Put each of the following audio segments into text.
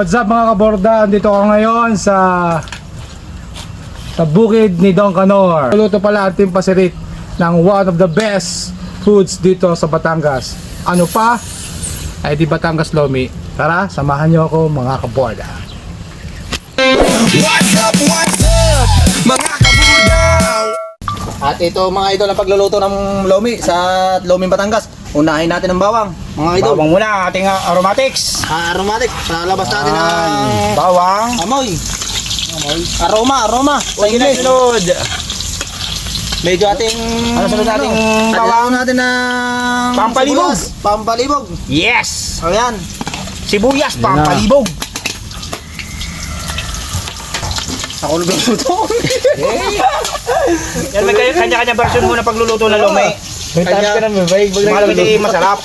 What's up mga kaborda? Andito ako ngayon sa bukid ni Don Canor. Luto pala ating pasirit ng one of the best foods dito sa Batangas. Ano pa? Ay di Batangas Lomi. Tara, samahan niyo ako mga kaborda. What's up, mga kaborda? At ito mga idol ang pagluluto ng lomi sa Loming Batangas. Unahin natin ang bawang, mga idol. Bawang muna ang ating aromatics. Aromatic. Lalabas natin ang Bawang. amoy. Aroma. Sa Sige na English. sunod. Medyo ating Ano sunod nating bawang bawang? natin ng Pampalibog. sibuyas. Pampalibog. Yes! Ayan. Sibuyas, Yan na. pampalibog. Ako nagluluto. Yan, may kanya-kanya version muna pagluluto ng lomi. May time ka naman, babe. Mga hindi masarap.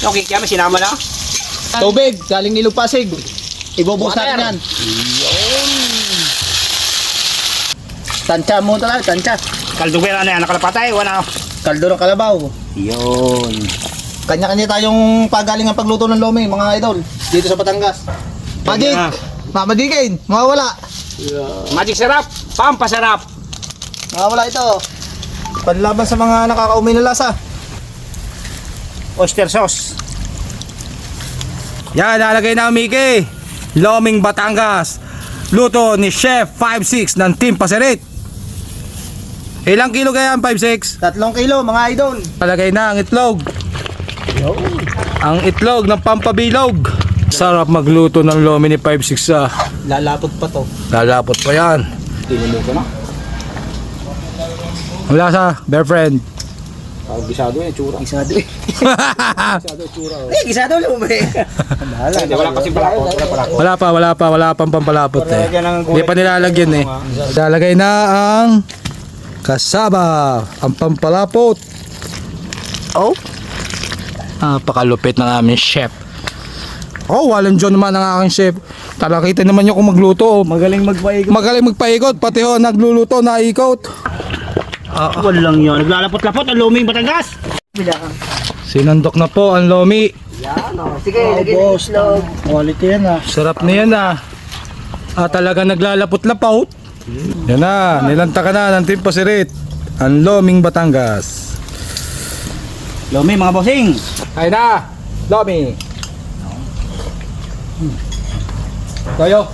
Okay, kaya may sinama na. Tubig, galing Ilog Pasig. Ibubuhos natin yan. Tansya mo talaga, tansya. Kaldubera na yan, nakalapatay. Wala. Kaldo ng kalabaw. Yun. Kanya-kanya tayong pagaling ang pagluto ng lomi, mga idol. Dito sa Batangas. Magic! Kanya. Mamadikin! Mawawala! Magic sarap, pampasarap. Mawawala ito. Panlaban sa mga nakakaumay na lasa. Oyster sauce. Yan, lalagay na ang Mickey. Loming Batangas. Luto ni Chef 56 ng Team Pasirit. Ilang kilo kaya ang 56? 3 kilo, mga idol. Lalagay na ang itlog. Ang itlog ng pampabilog. Sarap magluto ng lomi ni 56 ah. Lalapot pa to. Lalapot pa yan. Tinuluto na. Ang lasa, bear friend. Gisado yan, tsura. Gisado eh. Gisado lang ba eh. Wala pa si palakot. Wala pang pampalapot eh. Hindi pa nilalagyan eh. Lalagay na ang kasaba, ang pampalapot. Oh. Napakalupit ng aming chef. Oh, walang John naman ang aking chef. Talakita naman niyo kung magluto. Magaling magpaikot. Magaling magpaikot, pati ho nagluluto, naikot. Walang yun. Naglalapot-lapot ang Loming Batangas. Sinandok na po ang lomi. Sige, lagyan ng itlog. Quality yan ah. Sarap na yan ah. Talaga naglalapot-lapot. Yan na, nilanta ka na ng Team Pasirit. Ang Loming Batangas. Lomi, mga bossing. Ay na, Lomi. Toyo.